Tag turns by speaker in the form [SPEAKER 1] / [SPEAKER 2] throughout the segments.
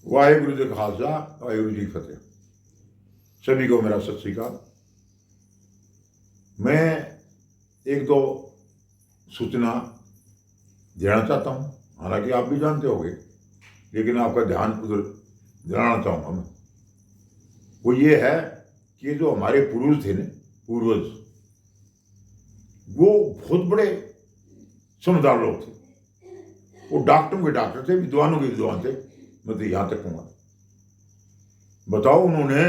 [SPEAKER 1] वाहिगुरु जी का खालसा, वाहिगुरु जी की फतेह। सभी को मेरा सत श्री अकाल। मैं एक दो सूचना देना चाहता हूँ, हालांकि आप भी जानते होंगे, लेकिन आपका ध्यान उधर दिलाना चाहूँगा मैं। वो ये है कि जो हमारे पूर्वज थे न, पूर्वज, वो बहुत बड़े समझदार लोग थे। वो डॉक्टरों के डॉक्टर थे, विद्वानों के विद्वान थे। मैं तो यहाँ तक कहूँगा, बताओ, उन्होंने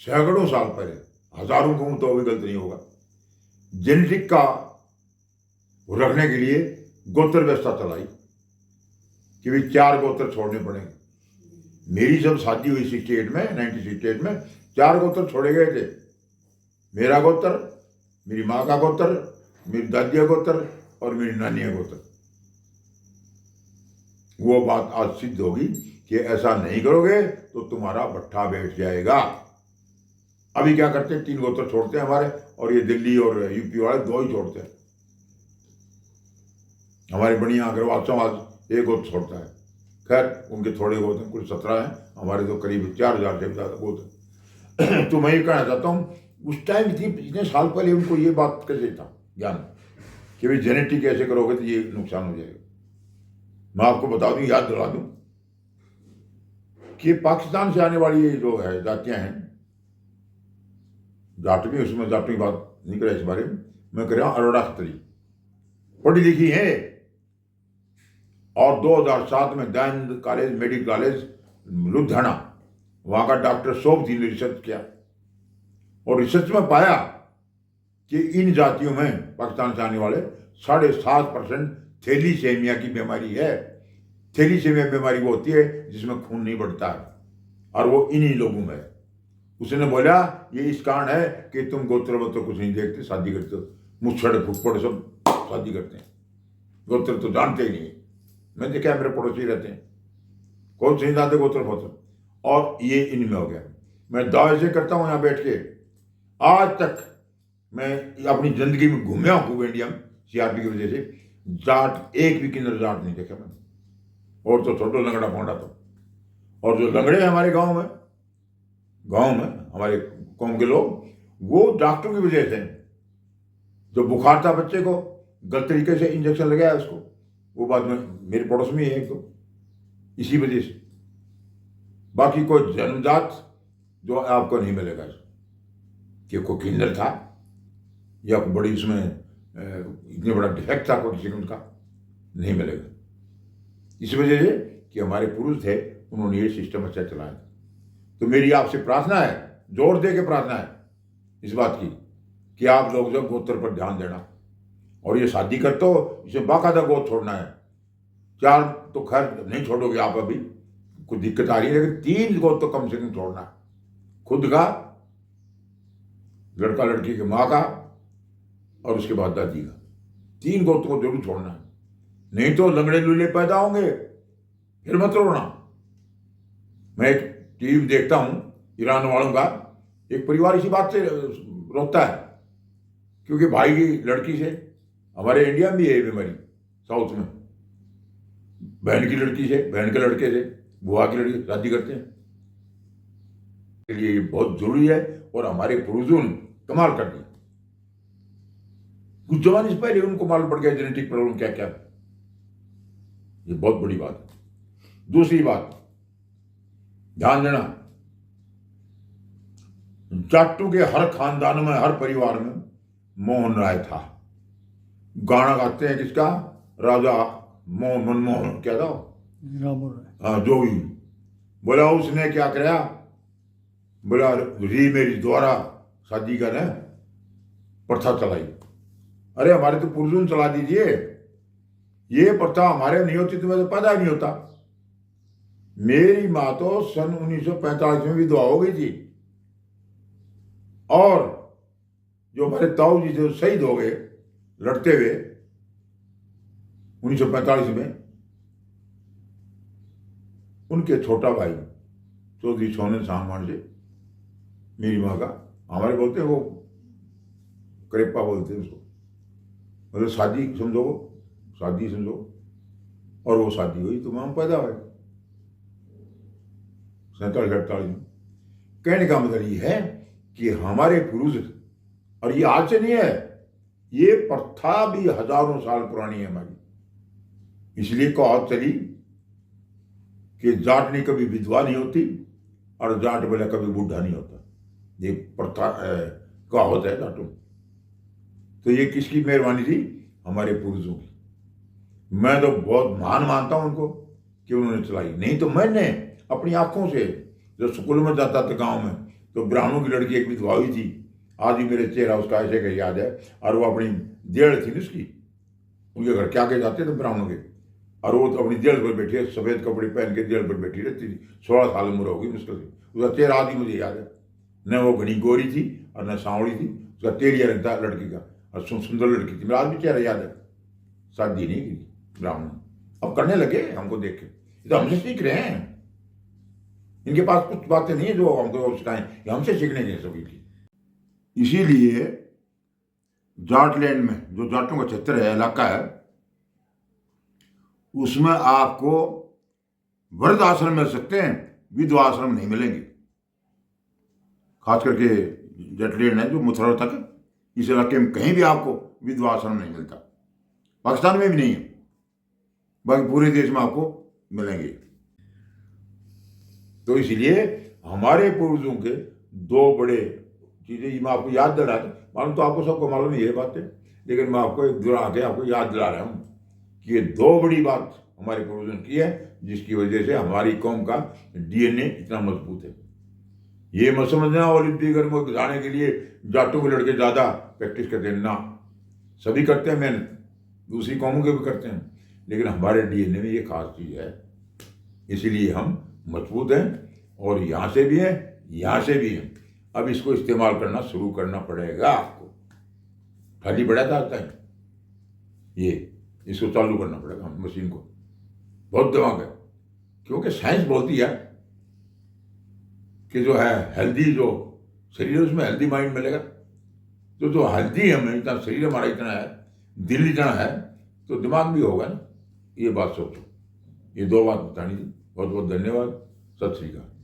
[SPEAKER 1] सैकड़ों साल पहले, हजारों कहूँ तो भी गलत नहीं होगा, जेनेटिक का रखने के लिए गोत्र व्यवस्था चलाई कि भी 4 गोत्र छोड़ने पड़ेंगे। मेरी जब शादी हुई 68 में, 1968 में, 4 गोत्र छोड़े गए थे। मेरा गोत्र, मेरी माँ का गोत्र, मेरी दादी का गोत्र और मेरी नानी का गोत्र। वो बात आज सिद्ध होगी कि ऐसा नहीं करोगे तो तुम्हारा भट्ठा बैठ जाएगा। अभी क्या करते हैं, 3 गोत्र छोड़ते हैं हमारे, और ये दिल्ली और यूपी वाले 2 ही छोड़ते हैं। हमारे बढ़िया अग्रवाल समाज 1 गोत्र छोड़ता है। खैर, उनके थोड़े गोत्र हैं, कुल 17 हैं, हमारे तो करीब 4000 से ज्यादा गोत्र। तो मैं ये कहना चाहता हूँ, उस टाइम थी, इतने साल पहले उनको ये बात कैसे था ज्ञान कि भाई जेनेटिक ऐसे करोगे तो ये नुकसान हो जाएगा। मैं आपको बता दूं, याद दिला दूं कि पाकिस्तान से आने वाली ये जो है जातियां हैं, जाटवी, उसमें जाटवी की बात नहीं कर रहा इस बारे में, मैं कर रहा हूं अरोड़ा खत्री, पढ़ी लिखी है, और 2007 में Dayanand college, medical college Ludhiana, वहां का डॉक्टर सोबती ने रिसर्च किया, और रिसर्च में पाया कि इन जातियों में, पाकिस्तान से आने वाले, 7.5% थैलीसीमिया की बीमारी है। थैलीसीमिया बीमारी वो होती है जिसमें खून नहीं बढ़ता है, और वो इन्हीं लोगों में है। उसने बोला ये इस कारण है कि तुम गोत्र वोत्र कुछ नहीं देखते, शादी करते हो, मुच्छड़ फुटपड़ सब शादी करते हैं, गोत्र तो जानते ही नहीं। मैं देखा, मेरे पड़ोसी रहते हैं, कौन नहीं जानते गोत्र वोत्र, और ये इनमें हो गया। मैं दावे से करता हूँ यहाँ बैठ के, आज तक मैं अपनी जिंदगी में घूमया हूँ खूब इंडिया में, सीआरपी की वजह से, जाट एक भी किन्नर जाट नहीं देखा मैंने, और तो छोटो लंगड़ा पौंडा तो। और जो लंगड़े हैं हमारे गांव में हमारे कौम के लोग, वो डॉक्टरों की वजह से, जो बुखार था बच्चे को, गलत तरीके से इंजेक्शन लगाया उसको, वो बाद में मेरे पड़ोस में ही है तो, इसी वजह से। बाकी कोई जन्मजात जो आपको नहीं मिलेगा, कि कोई किन्नर था या कोई बड़ी उसमें इतने बड़ा डिफेक्ट था कोई किसी को, उनका नहीं मिलेगा। इस वजह से कि हमारे पुरुष थे, उन्होंने ये सिस्टम अच्छा चलाया। तो मेरी आपसे प्रार्थना है, जोर दे के प्रार्थना है इस बात की, कि आप लोग जो गोत्र पर ध्यान देना, और ये शादी करते हो इसे बाकायदा गोत्र छोड़ना है। 4 तो खैर नहीं छोड़ोगे आप, अभी कुछ दिक्कत आ रही है, लेकिन 3 गोत्र तो कम से कम छोड़ना है। खुद का, लड़का लड़की की माँ का, और उसके बाद दादी का, 3 गोत्र को जरूर छोड़ना है, नहीं तो लंगड़े लूले पैदा होंगे, फिर मत रोना। मैं एक टीवी देखता हूं ईरान वालों का, एक परिवार इसी बात से रोता है, क्योंकि भाई की लड़की से, हमारे इंडिया में भी है बीमारी, साउथ में, बहन की लड़की से, बहन के लड़के से, बुआ की लड़की शादी करते हैं। ये बहुत जरूरी है, और हमारे पूर्वजों ने कमाल कर दिया। कुछ जमाने से पहले उनको मालूम पड़ गया जेनेटिक प्रॉब्लम क्या क्या है। ये बहुत बड़ी बात है। दूसरी बात, ध्यान देना, जाट्टू के हर खानदान में, हर परिवार में मोहन राय था। गाना गाते हैं किसका, राजा मनमोहन, क्या था, हाँ, जोगी। बोला उसने क्या कराया, बोला री मेरी द्वारा शादी का ने प्रथा चलाई। अरे हमारे तो पुरुषों चला दीजिए, ये प्रथा हमारे नहीं होती तो मैं तो पैदा ही नहीं होता। मेरी माँ तो सन 1945 में विधवा हो गई थी, और जो हमारे ताऊ जी जो शहीद हो गए लड़ते हुए 1945 में, उनके छोटा भाई चौधरी सोने सामान से, मेरी माँ का, हमारे बोलते हैं वो करेपा बोलते हैं उसको, मतलब शादी समझो, और वो शादी हुई तो माँ पैदा हुए। 47-48 में। कहने का मतलब ये है कि हमारे पूर्वज, और ये आज से नहीं है, ये प्रथा भी हजारों साल पुरानी है हमारी। इसलिए कहावत चली कि जाटनी कभी विधवा नहीं होती और जाट बोला कभी बूढ़ा नहीं होता। ये प्रथा कहावत है जाटों। तो ये किसकी मेहरबानी थी? हमारे पूर्वजों की। मैं तो बहुत महान मानता हूं उनको कि उन्होंने चलाई। नहीं तो मैंने अपनी आंखों से जब स्कूल में जाता था गांव में, तो ब्राह्मणों की लड़की एक विधवा हुई थी। आज भी मेरे चेहरा उसका ऐसे का याद है। और वो अपनी देड़ थी ना उसकी, उनके घर क्या के जाते थे ब्राह्मणों के, और वो तो अपनी देड़ पर बैठी है, सफेद कपड़े पहन के देड़ पर बैठी रहती थी। 16 साल उम्र होगी मुश्किल से। उसका चेहरा आज भी मुझे याद है। न वो घनी गोरी थी और न सांवड़ी थी। उसका तेलिया रंग था लड़की का, और सुंदर लड़की थी। मेरा आज भी चेहरा याद है। शादी नहीं की ब्राह्मण, अब करने लगे हमको देख के। ये तो हमसे सीख रहे हैं। इनके पास कुछ बातें नहीं है जो हमको सिखाएं, हमसे सीखने की सभी की। इसीलिए जाटलैंड में जो जाटों का क्षेत्र है, इलाका है, उसमें आपको वृद्ध आश्रम मिल सकते हैं, विधवा आश्रम नहीं मिलेंगे। खास करके जाटलैंड है जो मथुरा तक, इस इलाके में कहीं भी आपको विधवा आश्रम नहीं मिलता। पाकिस्तान में भी नहीं है, बाकी पूरे देश में आपको मिलेंगे। तो इसलिए हमारे पूर्वजों के दो बड़े चीजें मैं आपको याद दिला दूं। मालूम तो आपको सबको मालूम ये बात है, लेकिन मैं आपको एक दुरा के आपको याद दिला रहा हूं कि ये दो बड़ी बात हमारे पूर्वजों ने की है, जिसकी वजह से हमारी कौम का डीएनए इतना मजबूत है। ये मत समझना ओलंपिक में जाने के लिए जाटों के लड़के ज्यादा प्रैक्टिस करते हैं, ना, सभी करते हैं मेहनत, दूसरी कौमों के भी करते हैं, लेकिन हमारे डीएनए में ये खास चीज है। इसीलिए हम मजबूत हैं, और यहां से भी हैं, यहां से भी हैं। अब इसको इस्तेमाल करना शुरू करना पड़ेगा आपको। खाली बड़ा आता है ये, इसको चालू करना पड़ेगा मशीन को। बहुत दिमाग है, क्योंकि साइंस बोलती है कि जो है हेल्दी जो शरीर है उसमें हेल्दी माइंड मिलेगा। तो जो हेल्दी है, हमें इतना शरीर हमारा इतना है, दिल इतना है, तो दिमाग भी होगा ना। ये बात सोचो। ये दो बात बतानी थी। बहुत बहुत धन्यवाद। सत श्री अकाल।